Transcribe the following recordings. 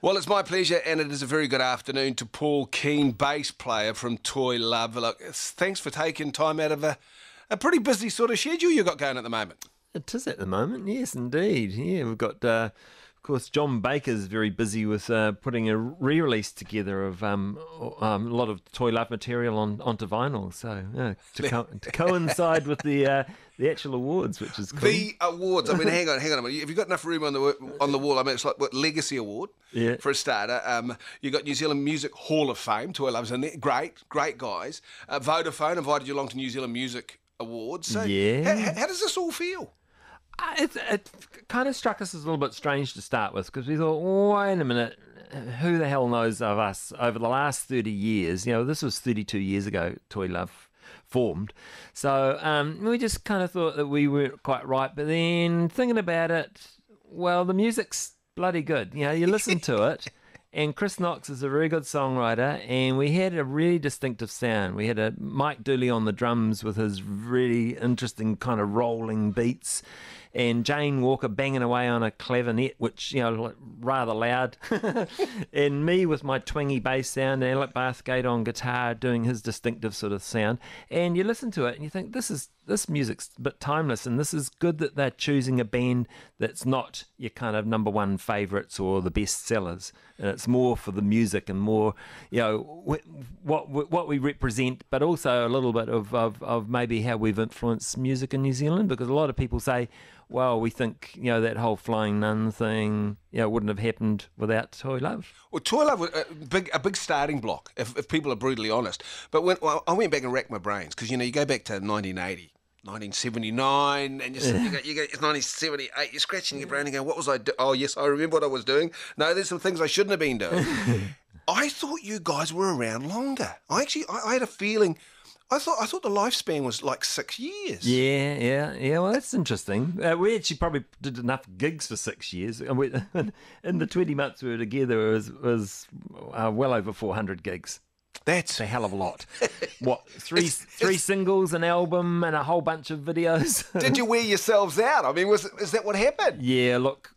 Well, it's my pleasure, and it is a very good afternoon to Paul Kean, bass player from Toy Love. Look, thanks for taking time out of a pretty busy sort of schedule you've got going at the moment. It is at the moment, yes, indeed. Yeah, we've got, of course, John Baker's very busy with putting a re-release together of a lot of Toy Love material onto vinyl. So to coincide with the actual awards, which is cool. The awards. I mean, hang on a minute. Have you got enough room on the wall? I mean, it's like what Legacy Award for a starter. You got New Zealand Music Hall of Fame. Toy Love's in there. Great guys. Vodafone invited you along to New Zealand Music Awards. So yeah. How does this all feel? It kind of struck us as a little bit strange to start with, because we thought, wait a minute, who the hell knows of us over the last 30 years? You know, this was 32 years ago, Toy Love formed. So we just kind of thought that we weren't quite right. But then thinking about it, well, the music's bloody good. You know, you listen to it. And Chris Knox is a very good songwriter, and we had a really distinctive sound. We had a Mike Dooley on the drums with his really interesting kind of rolling beats, and Jane Walker banging away on a clavinet, which, you know, rather loud, and me with my twangy bass sound, and Alec Bathgate on guitar doing his distinctive sort of sound. And you listen to it and you think, this music's a bit timeless, and this is good that they're choosing a band that's not your kind of number one favourites or the best sellers, and it's more for the music and more, you know, what we represent, but also a little bit of maybe how we've influenced music in New Zealand, because a lot of people say, well, we think, you know, that whole Flying Nun thing, you know, wouldn't have happened without Toy Love. Well, Toy Love was a big starting block, if people are brutally honest. But when I went back and racked my brains, because, you know, you go back to 1980, 1979, and you go, it's 1978, you're scratching your brain and going, what was I doing? Oh, yes, I remember what I was doing. No, there's some things I shouldn't have been doing. I thought you guys were around longer. I had a feeling... I thought the lifespan was like 6 years. Yeah. Well, that's interesting. We actually probably did enough gigs for 6 years. And in the 20 months we were together, it was well over 400 gigs. That's a hell of a lot. What, three singles, an album, and a whole bunch of videos? Did you wear yourselves out? I mean, is that what happened? Yeah, look...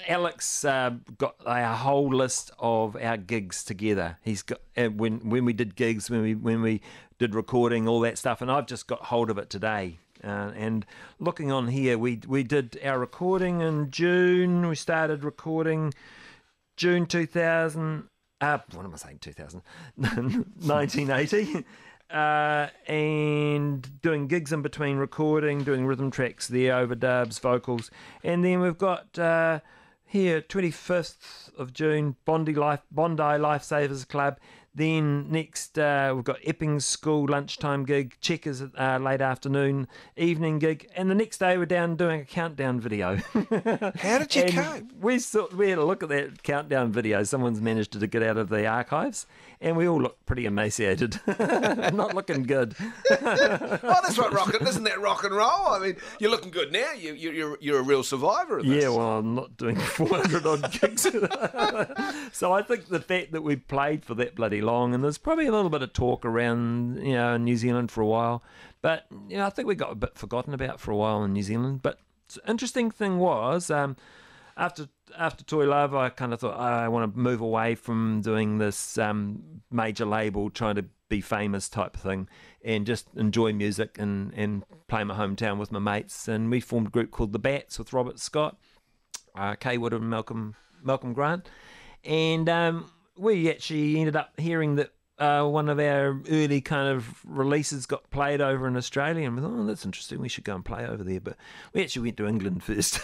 Alex got a whole list of our gigs together. He's got when we did gigs, when we did recording, all that stuff, and I've just got hold of it today. And looking on here, we did our recording in June. We started recording June 2000. What am I saying? 2000, 1980. And doing gigs in between recording, doing rhythm tracks there, overdubs, vocals, and then we've got here 25th of June, Bondi Lifesavers Club. Then next we've got Epping School lunchtime gig, Checkers late afternoon, evening gig, and the next day we're down doing a countdown video. How did you cope? We had a look at that countdown video. Someone's managed to get out of the archives, and we all look pretty emaciated, not looking good. Oh, that's right, isn't that rock and roll? I mean, you're looking good now. You're a real survivor of this. Yeah, well, I'm not doing 400 odd gigs. So I think the fact that we played for that bloody long, and there's probably a little bit of talk around, you know, in New Zealand for a while, but, you know, I think we got a bit forgotten about for a while in New Zealand. But the interesting thing was, after Toy Love, I kind of thought, I want to move away from doing this major label, trying to be famous type thing, and just enjoy music and play my hometown with my mates. And we formed a group called The Bats with Robert Scott, Kay Wood and Malcolm Grant, and we actually ended up hearing that one of our early kind of releases got played over in Australia, and we thought, oh, that's interesting, we should go and play over there. But we actually went to England first.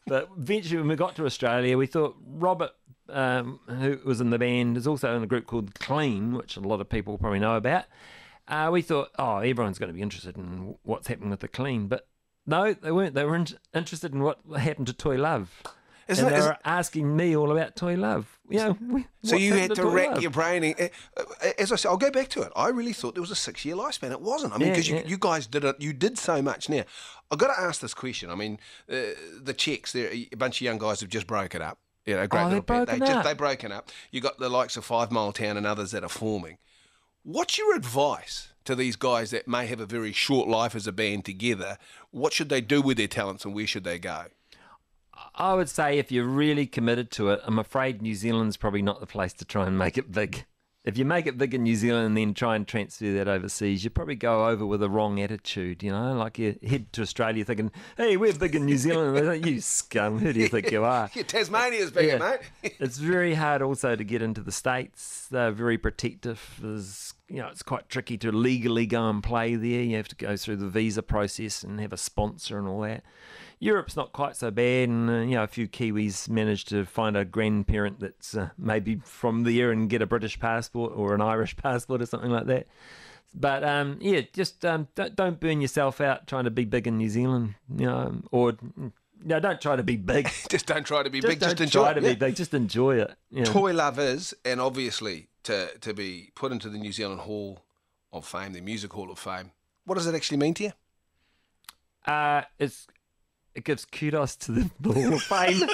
But eventually when we got to Australia, we thought Robert, who was in the band, is also in a group called Kean, which a lot of people probably know about. We thought, oh, everyone's going to be interested in what's happening with the Kean. But no, they weren't. They were interested in what happened to Toy Love. They were asking me all about Toy Love. You know, so you had to rack your brain. As I said, I'll go back to it. I really thought there was a 6 year lifespan. It wasn't. I mean, because you guys did it. You did so much. Now, I've got to ask this question. I mean, the Czechs, they're a bunch of young guys have just broken up. You know, great little band. They've broken up. You got the likes of 5 Mile Town and others that are forming. What's your advice to these guys that may have a very short life as a band together? What should they do with their talents, and where should they go? I would say if you're really committed to it, I'm afraid New Zealand's probably not the place to try and make it big. If you make it big in New Zealand and then try and transfer that overseas, you probably go over with a wrong attitude, you know? Like you head to Australia thinking, hey, we're big in New Zealand. And they're like, you scum, who do you think you are? Yeah, Tasmania's bigger, mate. It's very hard also to get into the States. They're very protective. It's quite tricky to legally go and play there. You have to go through the visa process and have a sponsor and all that. Europe's not quite so bad, and a few Kiwis managed to find a grandparent that's maybe from there and get a British passport or an Irish passport or something like that. But just don't burn yourself out trying to be big in New Zealand, or don't try to be big. Just don't try to be big. Just enjoy. Try to be big. Just enjoy it. Toy love is, and obviously to be put into the New Zealand Hall of Fame, the Music Hall of Fame. What does it actually mean to you? It gives kudos to the Hall of Fame.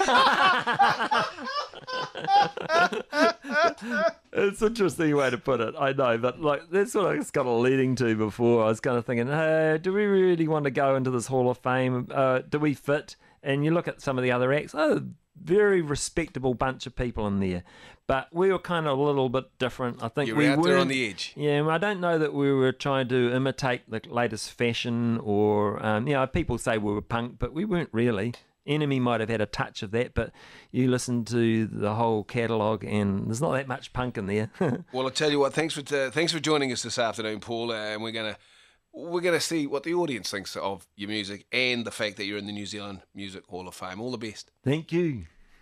It's an interesting way to put it, I know, but that's what I was kind of leading to before. I was kind of thinking, hey, do we really want to go into this Hall of Fame? Do we fit? And you look at some of the other acts, very respectable bunch of people in there. But we were kind of a little bit different. I think we were out there on the edge. Yeah, I don't know that we were trying to imitate the latest fashion or, people say we were punk, but we weren't really. Enemy might have had a touch of that, but you listen to the whole catalogue and there's not that much punk in there. Well, I'll tell you what, thanks for joining us this afternoon, Paul, and we're gonna see what the audience thinks of your music and the fact that you're in the New Zealand Music Hall of Fame. All the best. Thank you.